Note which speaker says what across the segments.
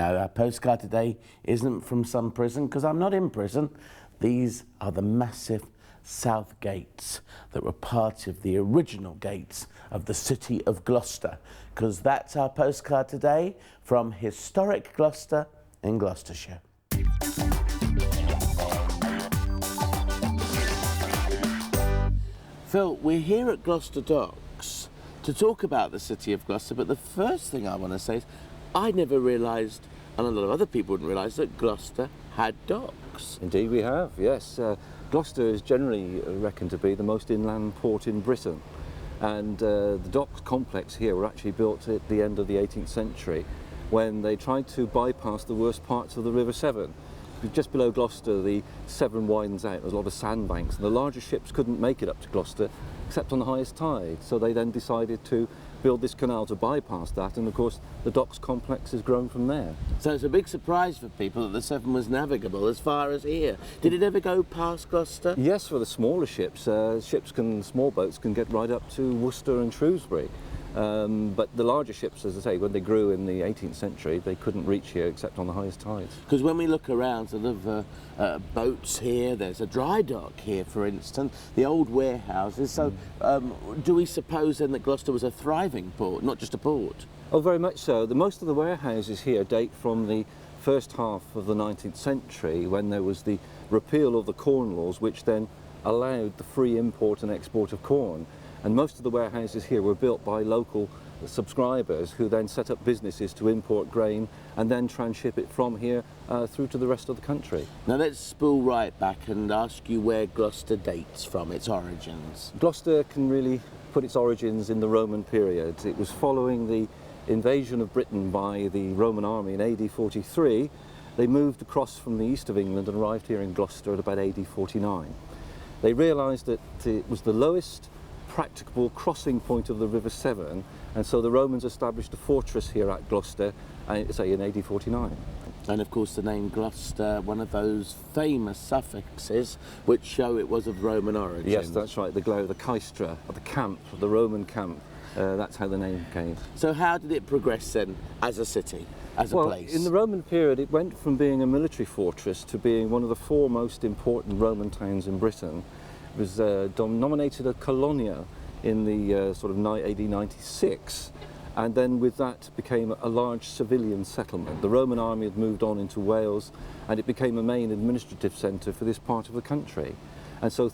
Speaker 1: Now, our postcard today isn't from some prison, because I'm not in prison. These are the massive south gates that were part of the original gates of the city of Gloucester, because that's our postcard today from historic Gloucester in Gloucestershire. Phil, we're here at Gloucester Docks to talk about the city of Gloucester, but the first thing I want to say is I never realised, and a lot of other people wouldn't realise, that Gloucester had docks.
Speaker 2: Indeed we have, yes. Gloucester is generally reckoned to be the most inland port in Britain, and the docks complex here were actually built at the end of the 18th century when they tried to bypass the worst parts of the River Severn. Just below Gloucester, the Severn widens out, there's a lot of sandbanks, and the larger ships couldn't make it up to Gloucester except on the highest tide, so they then decided to build this canal to bypass that, and of course the docks complex has grown from there.
Speaker 1: So it's a big surprise for people that the Severn was navigable as far as here. Did it ever go past Gloucester?
Speaker 2: Yes, for the smaller ships. Small boats can get right up to Worcester and Shrewsbury. But the larger ships, as I say, when they grew in the 18th century, they couldn't reach here except on the highest tides.
Speaker 1: Because when we look around sort of boats here, there's a dry dock here, for instance, the old warehouses. So do we suppose then that Gloucester was a thriving port, not just a port?
Speaker 2: Oh, very much so. Most of the warehouses here date from the first half of the 19th century, when there was the repeal of the Corn Laws, which then allowed the free import and export of corn. And most of the warehouses here were built by local subscribers who then set up businesses to import grain and then tranship it from here through to the rest of the country.
Speaker 1: Now let's spool right back and ask you where Gloucester dates from, its origins.
Speaker 2: Gloucester can really put its origins in the Roman period. It was following the invasion of Britain by the Roman army in AD 43. They moved across from the east of England and arrived here in Gloucester at about AD 49. They realised that it was the lowest practicable crossing point of the River Severn, and so the Romans established a fortress here at Gloucester, say in AD 49.
Speaker 1: And of course the name Gloucester, one of those famous suffixes which show it was of Roman origin.
Speaker 2: Yes, that's right, the caestra, or the camp, the Roman camp, that's how the name came.
Speaker 1: So how did it progress then as a city, as a place?
Speaker 2: In the Roman period it went from being a military fortress to being one of the four most important Roman towns in Britain. It was denominated a colonia in the sort of AD 96, and then with that became a large civilian settlement. The Roman army had moved on into Wales, and it became a main administrative centre for this part of the country. And so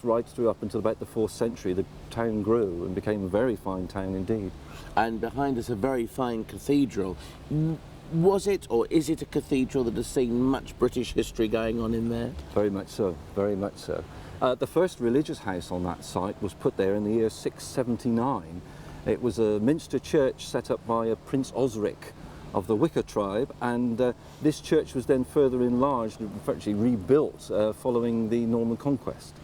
Speaker 2: right through up until about the 4th century, the town grew and became a very fine town indeed.
Speaker 1: And behind us a very fine cathedral. Was it, or is it, a cathedral that has seen much British history going on in there?
Speaker 2: Very much so, very much so. The first religious house on that site was put there in the year 679. It was a minster church set up by a Prince Osric of the Wicker tribe, and this church was then further enlarged and virtually rebuilt following the Norman conquest,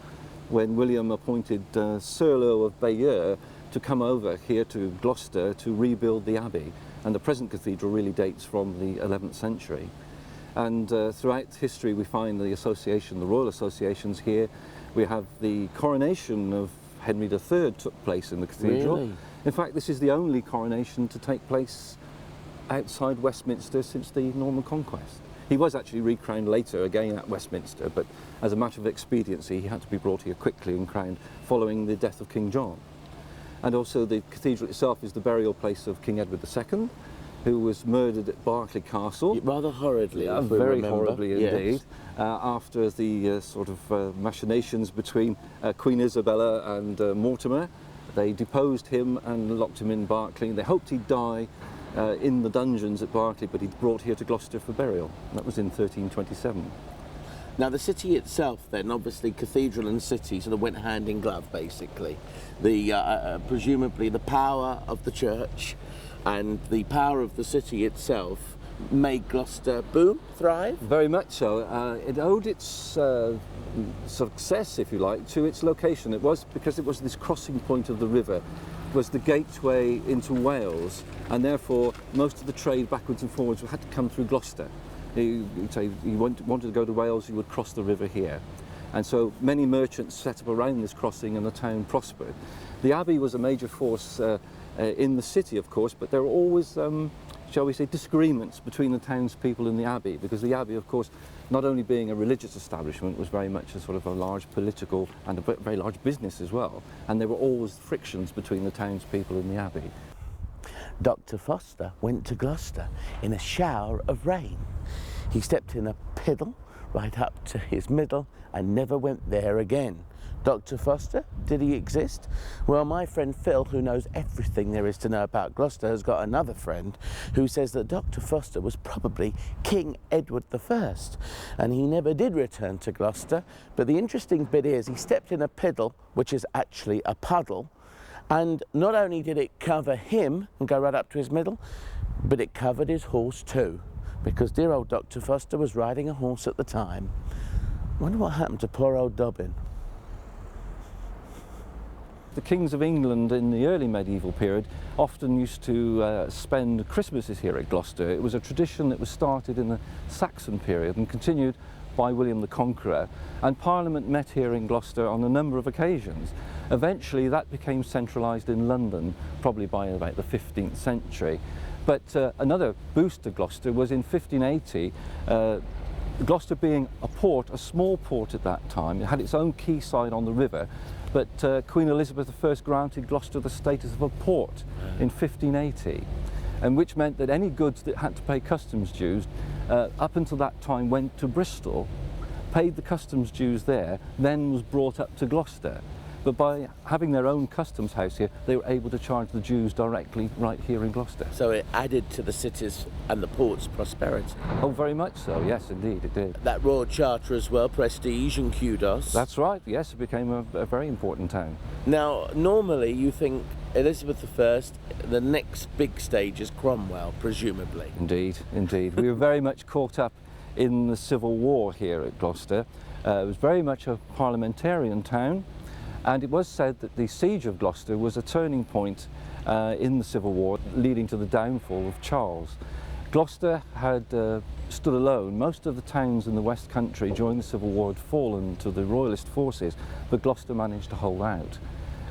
Speaker 2: when William appointed Serlo of Bayeux to come over here to Gloucester to rebuild the abbey, and the present cathedral really dates from the 11th century. And throughout history we find the association, the royal associations here. We have the coronation of Henry III took place in the cathedral.
Speaker 1: Really?
Speaker 2: In fact, this is the only coronation to take place outside Westminster since the Norman conquest. He was actually recrowned later again at Westminster, but as a matter of expediency he had to be brought here quickly and crowned following the death of King John. And also the cathedral itself is the burial place of King Edward II, who was murdered at Berkeley Castle.
Speaker 1: Rather horridly, if we
Speaker 2: very
Speaker 1: remember.
Speaker 2: horribly indeed,
Speaker 1: yes.
Speaker 2: After the sort of machinations between Queen Isabella and Mortimer. They deposed him and locked him in Berkeley. They hoped he'd die in the dungeons at Berkeley, but he'd brought here to Gloucester for burial. That was in 1327.
Speaker 1: Now the city itself then, obviously cathedral and city sort of went hand in glove basically. The presumably the power of the church and the power of the city itself made Gloucester boom, thrive?
Speaker 2: Very much so. It owed its success, if you like, to its location. It was because it was this crossing point of the river. It was the gateway into Wales, and therefore most of the trade backwards and forwards had to come through Gloucester. You wanted to go to Wales, you would cross the river here. And so many merchants set up around this crossing and the town prospered. The abbey was a major force in the city, of course, but there were always shall we say, disagreements between the townspeople and the abbey, because the abbey, of course, not only being a religious establishment, was very much a sort of a large political and a very large business as well, and there were always frictions between the townspeople and the abbey.
Speaker 1: Dr. Foster went to Gloucester in a shower of rain. He stepped in a piddle right up to his middle and never went there again. Dr. Foster, did he exist? Well, my friend Phil, who knows everything there is to know about Gloucester, has got another friend who says that Dr. Foster was probably King Edward I, and he never did return to Gloucester. But the interesting bit is he stepped in a piddle, which is actually a puddle, and not only did it cover him and go right up to his middle, but it covered his horse too, because dear old Dr. Foster was riding a horse at the time. I wonder what happened to poor old Dobbin.
Speaker 2: The kings of England in the early medieval period often used to spend Christmases here at Gloucester. It was a tradition that was started in the Saxon period and continued by William the Conqueror, and Parliament met here in Gloucester on a number of occasions. Eventually that became centralised in London, probably by about the 15th century. But another boost to Gloucester was in 1580, Gloucester being a port, a small port at that time. It had its own quayside on the river, but Queen Elizabeth I granted Gloucester the status of a port in 1580, and which meant that any goods that had to pay customs dues up until that time went to Bristol, paid the customs dues there, then was brought up to Gloucester. But by having their own customs house here, they were able to charge the dues directly right here in Gloucester.
Speaker 1: So it added to the city's and the port's prosperity.
Speaker 2: Oh, very much so, yes, indeed, it did.
Speaker 1: That royal charter as well, prestige and kudos.
Speaker 2: That's right, yes, it became a very important town.
Speaker 1: Now, normally you think Elizabeth I, the next big stage is Cromwell, presumably.
Speaker 2: Indeed, indeed. We were very much caught up in the Civil War here at Gloucester. It was very much a parliamentarian town. And it was said that the siege of Gloucester was a turning point in the Civil War, leading to the downfall of Charles. Gloucester had stood alone. Most of the towns in the West Country during the Civil War had fallen to the Royalist forces, but Gloucester managed to hold out.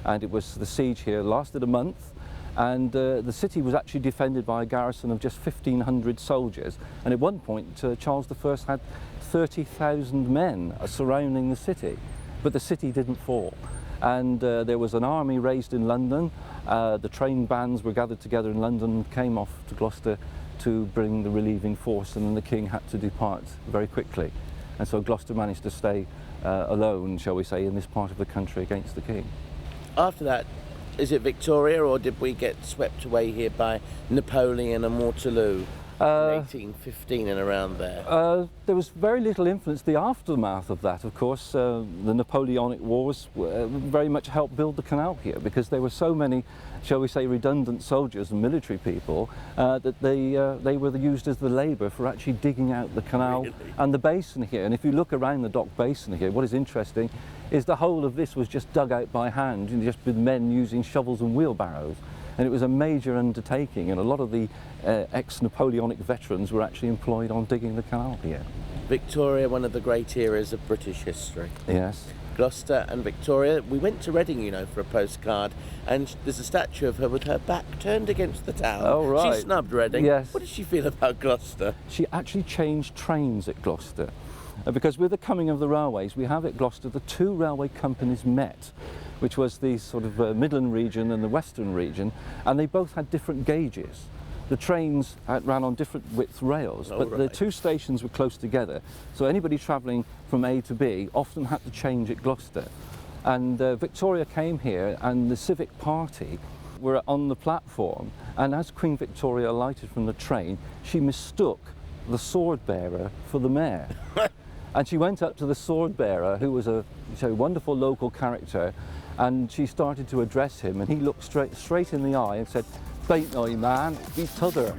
Speaker 2: And it was the siege here lasted a month, and the city was actually defended by a garrison of just 1,500 soldiers. And at one point, Charles I had 30,000 men surrounding the city, but the city didn't fall. And there was an army raised in London. The train bands were gathered together in London, came off to Gloucester to bring the relieving force, and then the king had to depart very quickly. And so Gloucester managed to stay alone, shall we say, in this part of the country against the king.
Speaker 1: After that, is it Victoria, or did we get swept away here by Napoleon and Waterloo? In 1815 and around there?
Speaker 2: There was very little influence. The aftermath of that, of course, the Napoleonic Wars very much helped build the canal here, because there were so many, shall we say, redundant soldiers and military people that they were used as the labour for actually digging out the canal. Really? And the basin here. And if you look around the dock basin here, what is interesting is the whole of this was just dug out by hand, just with men using shovels and wheelbarrows. And it was a major undertaking, and a lot of the ex-Napoleonic veterans were actually employed on digging the canal here.
Speaker 1: Victoria, one of the great eras of British history.
Speaker 2: Yes.
Speaker 1: Gloucester and Victoria. We went to Reading, you know, for a postcard, and there's a statue of her with her back turned against the town.
Speaker 2: Oh, right.
Speaker 1: She snubbed Reading.
Speaker 2: Yes.
Speaker 1: What did she feel about Gloucester?
Speaker 2: She actually changed trains at Gloucester, because with the coming of the railways, we have at Gloucester the two railway companies met, which was the sort of Midland region and the Western region, and they both had different gauges. The trains ran on different width rails, but the two stations were close together, so anybody travelling from A to B often had to change at Gloucester. And Victoria came here, and the Civic Party were on the platform, and as Queen Victoria alighted from the train, she mistook the sword bearer for the mayor. And she went up to the sword bearer, who was a wonderful local character, and she started to address him, and he looked straight in the eye and said, "Bait no man, be t'other."